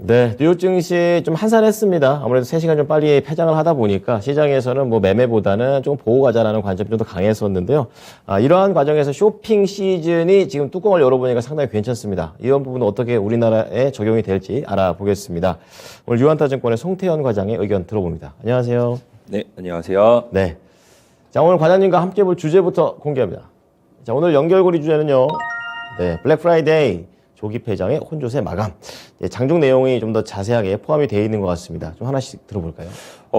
네, 뉴욕 증시 좀 한산했습니다. 아무래도 3시간 좀 빨리 폐장을 하다 보니까 시장에서는 뭐 매매보다는 좀 보고 가자라는 관점이 좀 더 강했었는데요. 이러한 과정에서 쇼핑 시즌이 지금 뚜껑을 열어보니까 상당히 괜찮습니다. 이런 부분은 어떻게 우리나라에 적용이 될지 알아보겠습니다. 오늘 유한타증권의 송태현 과장의 의견 들어봅니다. 안녕하세요. 네, 안녕하세요. 네. 자, 오늘 과장님과 함께 볼 주제부터 공개합니다. 자, 오늘 연결고리 주제는요. 네, 블랙 프라이데이. 조기 폐장의 혼조세 마감. 장중 내용이 좀 더 자세하게 포함이 되어 있는 것 같습니다. 좀 하나씩 들어볼까요?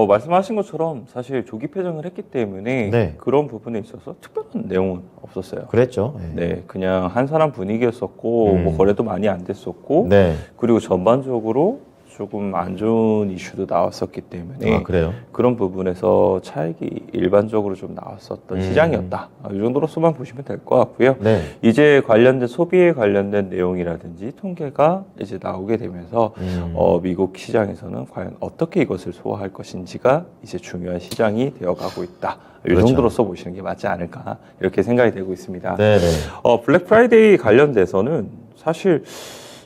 말씀하신 것처럼 사실 조기 폐장을 했기 때문에 네. 그런 부분에 있어서 특별한 내용은 없었어요. 그랬죠. 네, 그냥 한산한 분위기였었고 뭐 거래도 많이 안 됐었고 네. 그리고 전반적으로 조금 안 좋은 이슈도 나왔었기 때문에 그래요? 그런 부분에서 차익이 일반적으로 좀 나왔었던 시장이었다. 이 정도로서만 보시면 될 것 같고요. 네. 이제 관련된 소비에 관련된 내용이라든지 통계가 이제 나오게 되면서 미국 시장에서는 과연 어떻게 이것을 소화할 것인지가 이제 중요한 시장이 되어가고 있다. 이 그렇죠. 정도로서 보시는 게 맞지 않을까 이렇게 생각이 되고 있습니다. 네네. 블랙 프라이데이 관련돼서는 사실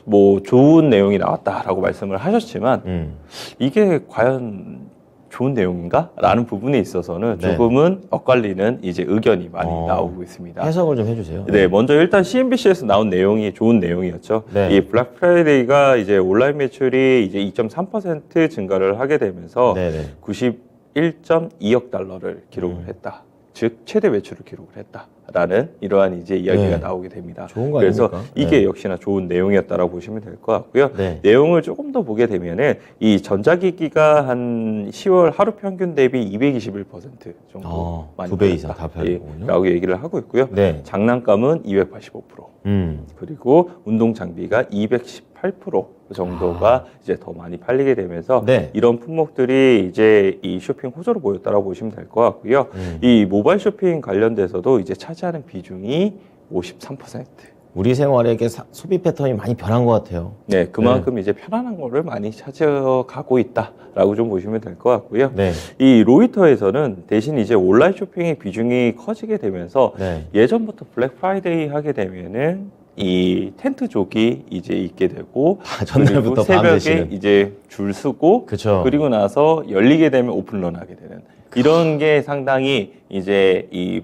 뭐 좋은 내용이 나왔다라고 말씀을 하셨지만 이게 과연 좋은 내용인가? 라는 부분에 있어서는 네. 조금은 엇갈리는 이제 의견이 많이 나오고 있습니다. 해석을 좀 해주세요. 네, 먼저 일단 CNBC에서 나온 내용이 좋은 내용이었죠. 네. 이 블랙 프라이데이가 이제 온라인 매출이 이제 2.3% 증가를 하게 되면서 네네. 91.2억 달러를 기록을 했다. 즉 최대 매출을 기록을 했다라는 이러한 이제 이야기가 네. 나오게 됩니다. 좋은 거 그래서 아닙니까? 이게 네. 역시나 좋은 내용이었다라고 보시면 될 것 같고요. 네. 내용을 조금 더 보게 되면은 이 전자기기가 한 10월 하루 평균 대비 221% 정도 많이 2배 이상 올랐다. 다 팔리는군요. 라고 얘기를 하고 있고요. 네. 장난감은 285%. 그리고 운동 장비가 218% 정도가 이제 더 많이 팔리게 되면서 네. 이런 품목들이 이제 이 쇼핑 호조로 보였다라고 보시면 될 것 같고요. 이 모바일 쇼핑 관련돼서도 이제 차지하는 비중이 53%. 우리 생활에 이렇게 소비 패턴이 많이 변한 것 같아요. 네, 그만큼 이제 편안한 거를 많이 차지하고 있다라고 좀 보시면 될 것 같고요. 네. 이 로이터에서는 대신 이제 온라인 쇼핑의 비중이 커지게 되면서 네. 예전부터 블랙 프라이데이 하게 되면은 이 텐트족이 이제 있게 되고 전날부터 그리고 새벽에 밤새시는. 이제 줄 서고 그쵸. 그리고 나서 열리게 되면 오픈런 하게 되는 이런 게 상당히 이제 이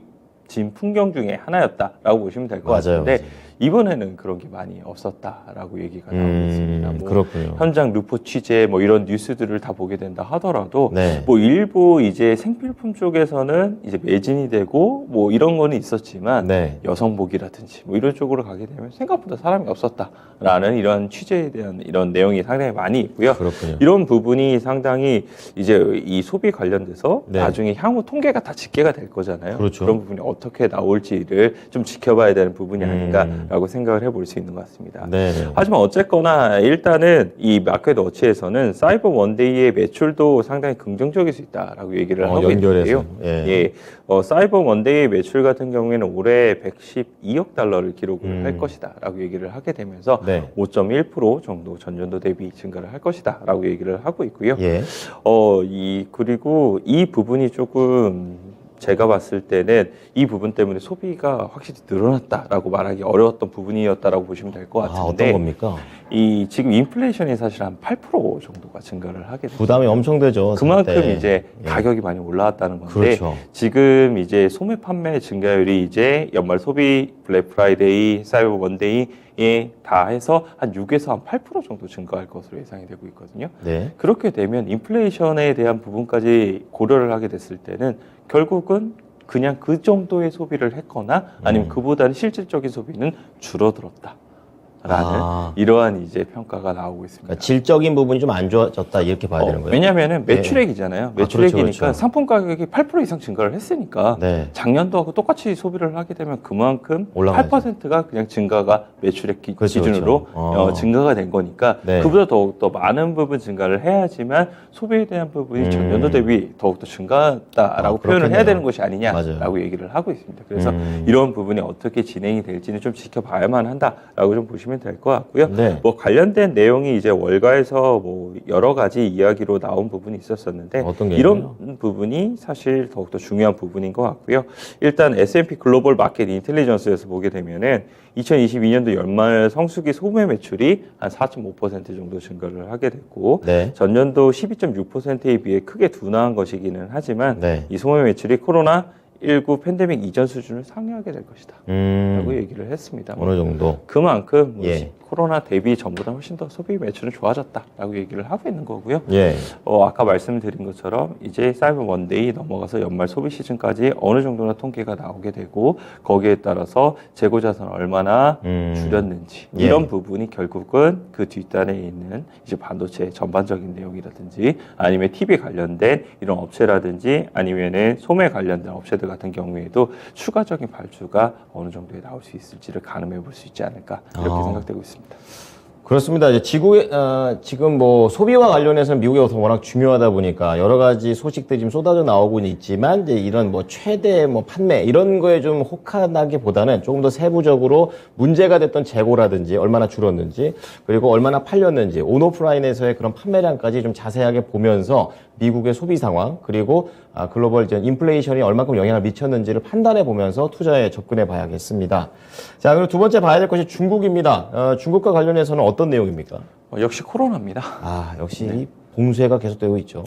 진 풍경 중에 하나였다라고 보시면 될 것 맞아요, 같은데 맞아요. 이번에는 그런 게 많이 없었다라고 얘기가 나오고 있습니다. 뭐 그렇군요. 현장 루포 취재 뭐 이런 뉴스들을 다 보게 된다 하더라도 네. 뭐 일부 이제 생필품 쪽에서는 이제 매진이 되고 뭐 이런 거는 있었지만 네. 여성복이라든지 뭐 이런 쪽으로 가게 되면 생각보다 사람이 없었다라는 이런 취재에 대한 이런 내용이 상당히 많이 있고요. 그렇군요. 이런 부분이 상당히 이제 이 소비 관련돼서 네. 나중에 향후 통계가 다 집계가 될 거잖아요. 그렇죠. 런 부분이 어떻게 나올지를 좀 지켜봐야 되는 부분이 아닌가라고 생각을 해볼 수 있는 것 같습니다. 네네. 하지만 어쨌거나 일단은 이 마켓 워치에서는 사이버 원데이의 매출도 상당히 긍정적일 수 있다라고 얘기를 하고 연결해서. 있는데요. 예. 사이버 원데이의 매출 같은 경우에는 올해 112억 달러를 기록을 할 것이다라고 얘기를 하게 되면서 네. 5.1% 정도 전년도 대비 증가를 할 것이다라고 얘기를 하고 있고요. 예. 그리고 이 부분이 조금 제가 봤을 때는 이 부분 때문에 소비가 확실히 늘어났다라고 말하기 어려웠던 부분이었다라고 보시면 될 것 어떤 같은데 겁니까? 이 지금 인플레이션이 사실 한 8% 정도가 증가를 하게 됐어요. 부담이 엄청 되죠. 그만큼 네. 이제 예. 가격이 많이 올라왔다는 건데 그렇죠. 지금 이제 소매 판매 증가율이 이제 연말 소비 블랙 프라이데이, 사이버 원데이에 다 해서 한 6에서 한 8% 정도 증가할 것으로 예상이 되고 있거든요. 네. 그렇게 되면 인플레이션에 대한 부분까지 고려를 하게 됐을 때는 결국은 그냥 그 정도의 소비를 했거나 아니면 그보다는 실질적인 소비는 줄어들었다. 라는 이러한 이제 평가가 나오고 있습니다. 그러니까 질적인 부분이 좀 안 좋아졌다 이렇게 봐야 되는 거예요. 왜냐하면 매출액이잖아요. 매출액이니까 그렇죠, 그렇죠. 상품 가격이 8% 이상 증가를 했으니까 네. 작년도하고 똑같이 소비를 하게 되면 그만큼 올라가야죠. 8%가 그냥 증가가 매출액 그렇죠, 기준으로 그렇죠. 증가가 된 거니까 네. 그보다 더욱더 많은 부분 증가를 해야지만 소비에 대한 부분이 전년도 대비 더욱더 증가했다라고 표현을 그렇겠네요. 해야 되는 것이 아니냐라고 맞아요. 얘기를 하고 있습니다. 그래서 이런 부분이 어떻게 진행이 될지는 좀 지켜봐야만 한다라고 좀 보시면 보시면 될 것 같고요. 네. 뭐 관련된 내용이 이제 월가에서 뭐 여러 가지 이야기로 나온 부분이 있었었는데 어떤 게 이런 부분이 사실 더욱더 중요한 부분인 것 같고요. 일단 S&P 글로벌 마켓 인텔리전스에서 보게 되면은 2022년도 연말 성수기 소매 매출이 한 4.5% 정도 증가를 하게 됐고 네. 전년도 12.6%에 비해 크게 둔화한 것이기는 하지만 네. 이 소매 매출이 코로나19 팬데믹 이전 수준을 상회하게 될 것이다 라고 얘기를 했습니다. 어느 정도. 그만큼 뭐 예. 코로나 대비 전보다 훨씬 더 소비 매출은 좋아졌다라고 얘기를 하고 있는 거고요. 예. 아까 말씀드린 것처럼 이제 사이버 먼데이 넘어가서 연말 소비 시즌까지 어느 정도나 통계가 나오게 되고 거기에 따라서 재고 자산 얼마나 줄였는지 예. 이런 부분이 결국은 그 뒷단에 있는 이제 반도체 전반적인 내용이라든지 아니면 TV 관련된 이런 업체라든지 아니면은 소매 관련된 업체들 같은 경우에도 추가적인 발주가 어느 정도에 나올 수 있을지를 가늠해 볼 수 있지 않을까 이렇게 생각되고 있습니다. 그렇습니다. 이제 지금 뭐 소비와 관련해서는 미국이 워낙 중요하다 보니까 여러 가지 소식들이 지금 쏟아져 나오고는 있지만 이제 이런 뭐 최대 뭐 판매 이런 거에 좀 혹한하기보다는 조금 더 세부적으로 문제가 됐던 재고라든지 얼마나 줄었는지 그리고 얼마나 팔렸는지 온오프라인에서의 그런 판매량까지 좀 자세하게 보면서 미국의 소비 상황 그리고 글로벌 이제 인플레이션이 얼마큼 영향을 미쳤는지를 판단해 보면서 투자에 접근해 봐야겠습니다. 자, 그리고 두 번째 봐야 될 것이 중국입니다. 중국과 관련해서는 어떤 내용입니까? 역시 코로나입니다. 역시 이 봉쇄가 계속되고 있죠.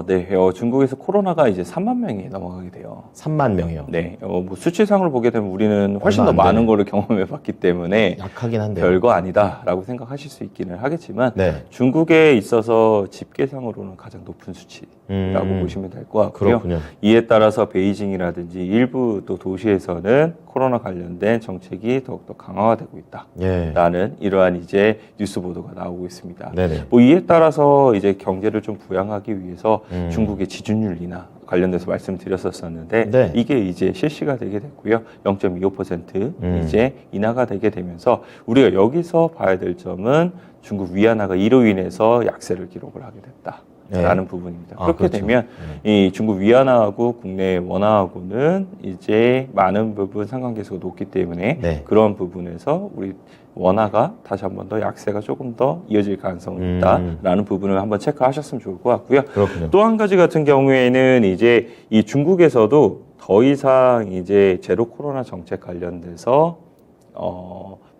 네. 중국에서 코로나가 이제 3만 명이 넘어가게 돼요. 3만 명이요. 네. 뭐 수치상으로 보게 되면 우리는 훨씬 더 얼마 안 많은 되네. 거를 경험해 봤기 때문에 약하긴 한데요. 별거 아니다라고 생각하실 수 있기는 하겠지만 네. 중국에 있어서 집계상으로는 가장 높은 수치라고 보시면 될 것 같고요. 그렇군요. 이에 따라서 베이징이라든지 일부 또 도시에서는 코로나 관련된 정책이 더욱더 강화되고 있다라는 예. 이러한 이제 뉴스 보도가 나오고 있습니다. 네네. 뭐 이에 따라서 이제 경제를 좀 부양하기 위해서 중국의 지준율 인하 관련돼서 말씀드렸었는데 네. 이게 이제 실시가 되게 됐고요. 0.25% 이제 인하가 되게 되면서 우리가 여기서 봐야 될 점은 중국 위안화가 이로 인해서 약세를 기록을 하게 됐다. 라는 부분입니다. 그렇게 그렇죠. 되면 이 중국 위안화하고 국내 원화하고는 이제 많은 부분 상관계수가 높기 때문에 네. 그런 부분에서 우리 원화가 다시 한 번 더 약세가 조금 더 이어질 가능성이 있다라는 부분을 한번 체크하셨으면 좋을 것 같고요. 그렇군요. 또 한 가지 같은 경우에는 이제 이 중국에서도 더 이상 이제 제로 코로나 정책 관련돼서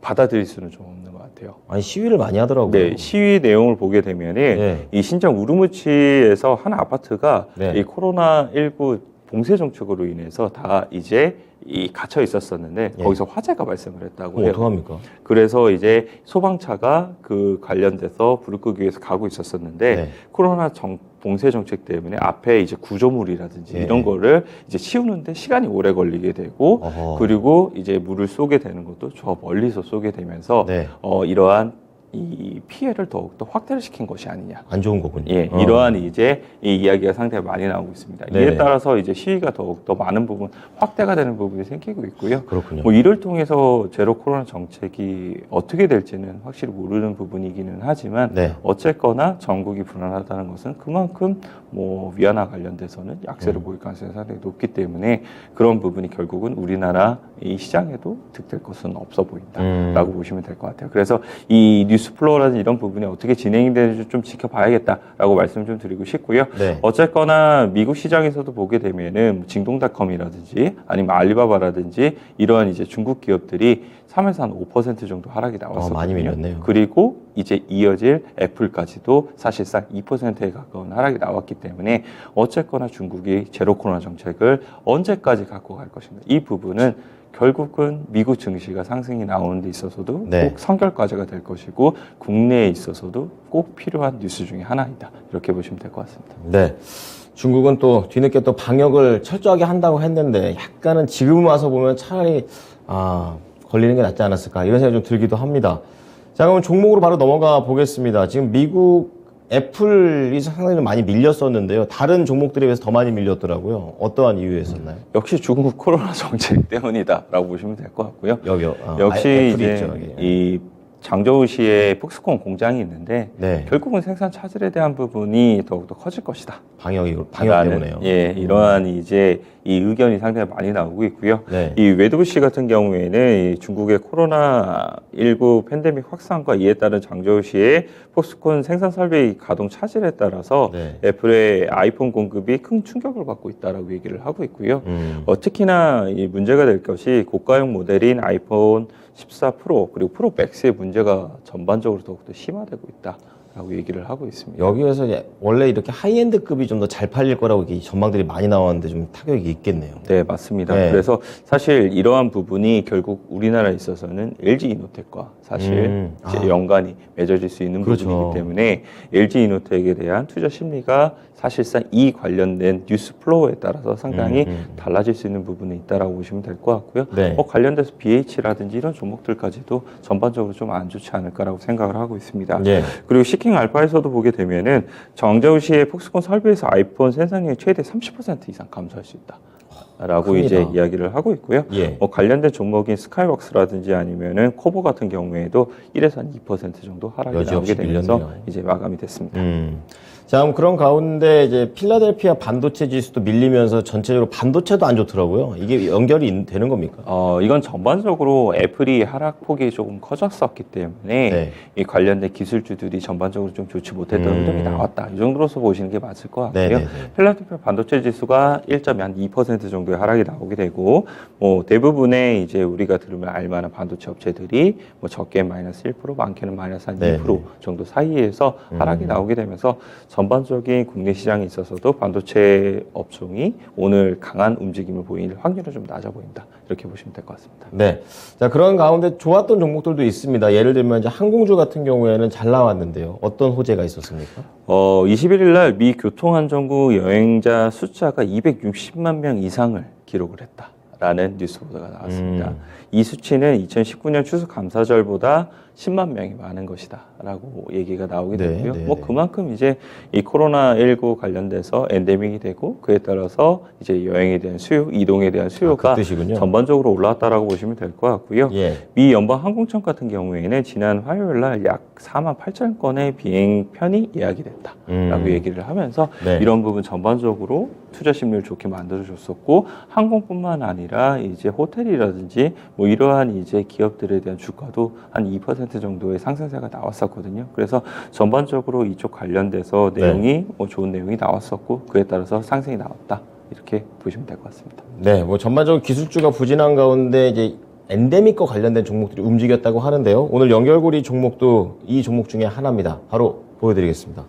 받아들일 수는 좀 없는 것 같아요. 아니 시위를 많이 하더라고요. 네, 시위 내용을 보게 되면은 네. 이 신장 우르무치에서 한 아파트가 네. 이 코로나19 봉쇄 정책으로 인해서 다 이제 이 갇혀 있었었는데 예. 거기서 화재가 발생을 했다고 그럼 해요. 어떡합니까? 그래서 이제 소방차가 그 관련돼서 불을 끄기 위해서 가고 있었었는데 네. 코로나 봉쇄 정책 때문에 앞에 이제 구조물이라든지 예. 이런 거를 이제 치우는데 시간이 오래 걸리게 되고 어허. 그리고 이제 물을 쏘게 되는 것도 저 멀리서 쏘게 되면서 네. 이러한 이 피해를 더욱더 확대를 시킨 것이 아니냐. 안 좋은 거군요. 예, 이러한 이제 이 이야기가 상당히 많이 나오고 있습니다. 네네. 이에 따라서 이제 시위가 더욱더 많은 부분 확대가 되는 부분이 생기고 있고요. 그렇군요. 뭐 이를 통해서 제로 코로나 정책이 어떻게 될지는 확실히 모르는 부분이기는 하지만 네. 어쨌거나 전국이 불안하다는 것은 그만큼 뭐 위안화 관련돼서는 약세를 보일 가능성이 상당히 높기 때문에 그런 부분이 결국은 우리나라 이 시장에도 득될 것은 없어 보인다라고 보시면 될 것 같아요. 그래서 이 뉴스 플로우라든지 이런 부분이 어떻게 진행이 되는지 좀 지켜봐야겠다라고 말씀 좀 드리고 싶고요. 네. 어쨌거나 미국 시장에서도 보게 되면은 징동닷컴이라든지 아니면 알리바바라든지 이러한 이제 중국 기업들이 3에서 한 5% 정도 하락이 나왔었거든요. 많이 밀렸네요. 그리고 이제 이어질 애플까지도 사실상 2%에 가까운 하락이 나왔기 때문에 어쨌거나 중국이 제로 코로나 정책을 언제까지 갖고 갈 것인가. 이 부분은 결국은 미국 증시가 상승이 나오는 데 있어서도 네. 꼭 선결과제가 될 것이고 국내에 있어서도 꼭 필요한 뉴스 중에 하나이다. 이렇게 보시면 될 것 같습니다. 네. 중국은 또 뒤늦게 또 방역을 철저하게 한다고 했는데 약간은 지금 와서 보면 차라리 걸리는 게 낫지 않았을까 이런 생각이 좀 들기도 합니다. 자, 그럼 종목으로 바로 넘어가 보겠습니다. 지금 미국 애플이 상당히 좀 많이 밀렸었는데요. 다른 종목들에 비해서 더 많이 밀렸더라고요. 어떠한 이유였었나요? 역시 중국 코로나 정책 때문이다라고 보시면 될 것 같고요. 여기요. 역시 애플이 이제 있죠, 여기. 이 장저우시에 폭스콘 공장이 있는데 네. 결국은 생산 차질에 대한 부분이 더욱더 커질 것이다. 방역 라는, 때문에요. 예, 이러한 이제 이 의견이 상당히 많이 나오고 있고요. 네. 이 웨드부시 같은 경우에는 이 중국의 코로나19 팬데믹 확산과 이에 따른 장저우시의 폭스콘 생산 설비 가동 차질에 따라서 네. 애플의 아이폰 공급이 큰 충격을 받고 있다라고 얘기를 하고 있고요. 특히나 이 문제가 될 것이 고가형 모델인 아이폰 14 프로 그리고 프로 맥스의 문제가 전반적으로 더욱더 심화되고 있다라고 얘기를 하고 있습니다. 여기에서 이제 원래 이렇게 하이엔드급이 좀 더 잘 팔릴 거라고 이렇게 전망들이 많이 나왔는데 좀 타격이 있겠네요. 네, 맞습니다. 네. 그래서 사실 이러한 부분이 결국 우리나라에 있어서는 LG 이노텍과 사실 이제 연관이 맺어질 수 있는 그렇죠. 부분이기 때문에 LG 이노텍에 대한 투자 심리가 사실상 이 관련된 뉴스 플로우에 따라서 상당히 달라질 수 있는 부분이 있다라고 보시면 될 것 같고요. 네. 관련돼서 BH라든지 이런 종목들까지도 전반적으로 좀 안 좋지 않을까라고 생각을 하고 있습니다. 네. 그리고 시킹 알파에서도 보게 되면은 정저우시의 폭스콘 설비에서 아이폰 생산량이 최대 30% 이상 감소할 수 있다. 라고 큽니다. 이제 이야기를 하고 있고요. 예. 관련된 종목인 스카이웍스라든지 아니면은 코보 같은 경우에도 1에서 한 2% 정도 하락이 나오게 여지없이 되면서 밀렸네요. 이제 마감이 됐습니다. 자, 그럼 그런 가운데 이제 필라델피아 반도체 지수도 밀리면서 전체적으로 반도체도 안 좋더라고요. 이게 연결이 되는 겁니까? 이건 전반적으로 애플이 하락폭이 조금 커졌었기 때문에 네. 이 관련된 기술주들이 전반적으로 좀 좋지 못했던 흐름이 나왔다. 이 정도로서 보시는 게 맞을 것 같고요. 네네네. 필라델피아 반도체 지수가 1.2% 정도의 하락이 나오게 되고 대부분의 이제 우리가 들으면 알만한 반도체 업체들이 적게 마이너스 1%, 많게는 마이너스 한 2% 정도 사이에서 하락이 나오게 되면서 전반적인 국내 시장에 있어서도 반도체 업종이 오늘 강한 움직임을 보일 확률은 좀 낮아 보인다. 이렇게 보시면 될 것 같습니다. 네. 자, 그런 가운데 좋았던 종목들도 있습니다. 예를 들면 이제 항공주 같은 경우에는 잘 나왔는데요. 어떤 호재가 있었습니까? 21일 날 미 교통안전부 여행자 숫자가 260만 명 이상을 기록을 했다라는 뉴스 보도가 나왔습니다. 이 수치는 2019년 추수감사절보다 10만 명이 많은 것이다라고 얘기가 나오게 되고요. 그만큼 이제 이 코로나19 관련돼서 엔데믹이 되고 그에 따라서 이제 여행에 대한 수요, 이동에 대한 수요가 전반적으로 올라왔다라고 보시면 될 것 같고요. 예. 미 연방항공청 같은 경우에는 지난 화요일 날 약 4만 8천 건의 비행 편이 예약이 됐다라고 얘기를 하면서 이런 부분 전반적으로 투자 심리를 좋게 만들어줬었고 항공뿐만 아니라 이제 호텔이라든지 뭐 이러한 이제 기업들에 대한 주가도 한 2% 정도의 상승세가 나왔었거든요. 그래서 전반적으로 이쪽 관련돼서 내용이 좋은 내용이 나왔었고 그에 따라서 상승이 나왔다. 이렇게 보시면 될 것 같습니다. 네, 뭐 전반적으로 기술주가 부진한 가운데 이제 엔데믹과 관련된 종목들이 움직였다고 하는데요. 오늘 연결고리 종목도 이 종목 중에 하나입니다. 바로 보여드리겠습니다.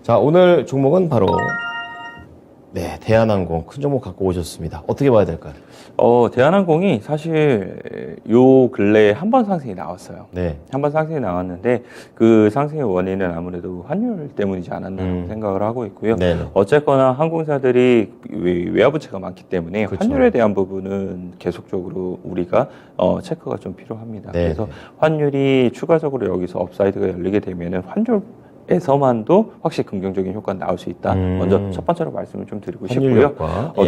자, 오늘 종목은 바로 대한항공 큰 종목 갖고 오셨습니다. 어떻게 봐야 될까요? 대한항공이 사실 요 근래에 한 번 상승이 나왔어요. 네. 한 번 상승이 나왔는데 그 상승의 원인은 아무래도 환율 때문이지 않았나 생각을 하고 있고요. 어쨌거나 항공사들이 외화부채가 많기 때문에 환율에 대한 부분은 계속적으로 우리가 체크가 좀 필요합니다. 그래서 환율이 추가적으로 여기서 업사이드가 열리게 되면은 환율 에서만도 확실히 긍정적인 효과가 나올 수 있다. 먼저 첫 번째로 말씀을 좀 드리고 싶고요.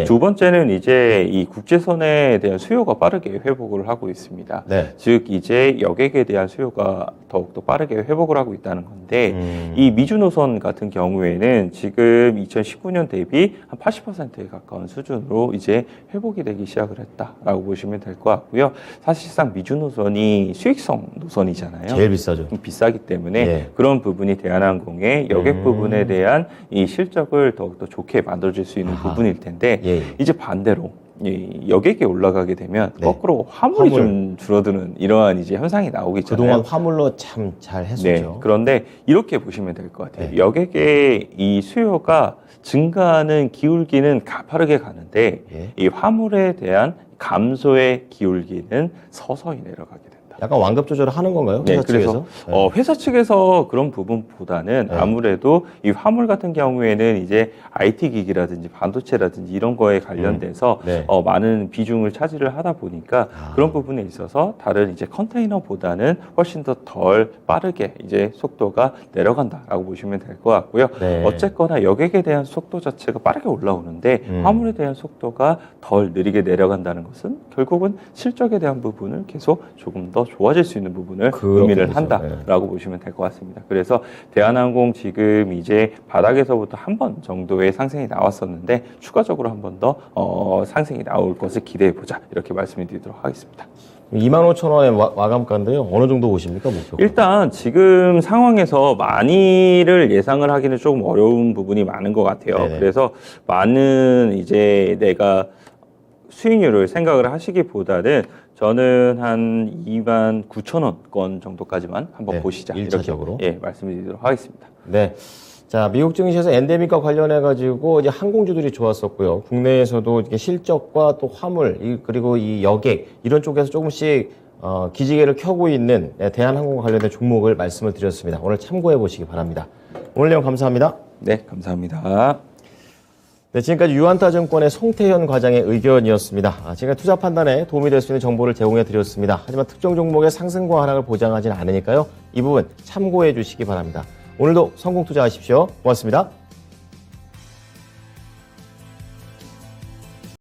두 번째는 이제 이 국제선에 대한 수요가 빠르게 회복을 하고 있습니다. 즉 이제 여객에 대한 수요가 더욱더 빠르게 회복을 하고 있다는 건데 이 미주 노선 같은 경우에는 지금 2019년 대비 한 80%에 가까운 수준으로 이제 회복이 되기 시작을 했다라고 보시면 될 것 같고요. 사실상 미주 노선이 수익성 노선이잖아요. 제일 비싸죠. 좀 비싸기 때문에 그런 부분이 대한항공의 여객 부분에 대한 이 실적을 더욱더 좋게 만들어줄 수 있는 부분일 텐데 이제 반대로 이 여객에 올라가게 되면 거꾸로 화물이 좀 줄어드는 이러한 이제 현상이 나오고 있잖아요. 그동안 화물로 참 잘 했었죠. 그런데 이렇게 보시면 될 것 같아요. 여객의 이 수요가 증가하는 기울기는 가파르게 가는데 이 화물에 대한 감소의 기울기는 서서히 내려가게 됩니다. 약간 완급 조절을 하는 건가요? 회사 측에서? 그래서 회사 측에서 그런 부분보다는 아무래도 이 화물 같은 경우에는 이제 IT 기기라든지 반도체라든지 이런 거에 관련돼서 많은 비중을 차지를 하다 보니까 그런 부분에 있어서 다른 이제 컨테이너보다는 훨씬 더 덜 빠르게 이제 속도가 내려간다라고 보시면 될 것 같고요. 어쨌거나 여객에 대한 속도 자체가 빠르게 올라오는데 화물에 대한 속도가 덜 느리게 내려간다는 것은 결국은 실적에 대한 부분을 계속 조금 더 더 좋아질 수 있는 부분을 그렇군요. 의미를 한다라고 보시면 될 것 같습니다. 그래서 대한항공 지금 이제 바닥에서부터 한 번 정도의 상승이 나왔었는데 추가적으로 한 번 더 상승이 나올 것을 기대해 보자 이렇게 말씀을 드리도록 하겠습니다. 25,000원의 마감가인데요. 어느 정도 보십니까, 목표? 일단 지금 상황에서 많이를 예상을 하기는 조금 어려운 부분이 많은 것 같아요. 네네. 그래서 많은 이제 내가 수익률을 생각을 하시기보다는 저는 한 29,000원권 정도까지만 한번 네, 보시자. 일차적으로. 이렇게 말씀드리도록 하겠습니다. 네. 자, 미국 증시에서 엔데믹과 관련해가지고 이제 항공주들이 좋았었고요. 국내에서도 이렇게 실적과 또 화물, 그리고 이 여객, 이런 쪽에서 조금씩 기지개를 켜고 있는 대한항공과 관련된 종목을 말씀을 드렸습니다. 오늘 참고해 보시기 바랍니다. 오늘 내용 감사합니다. 네, 감사합니다. 네, 지금까지 유한타증권의 송태현 과장의 의견이었습니다. 제가 투자 판단에 도움이 될 수 있는 정보를 제공해 드렸습니다. 하지만 특정 종목의 상승과 하락을 보장하지는 않으니까요. 이 부분 참고해 주시기 바랍니다. 오늘도 성공 투자하십시오. 고맙습니다.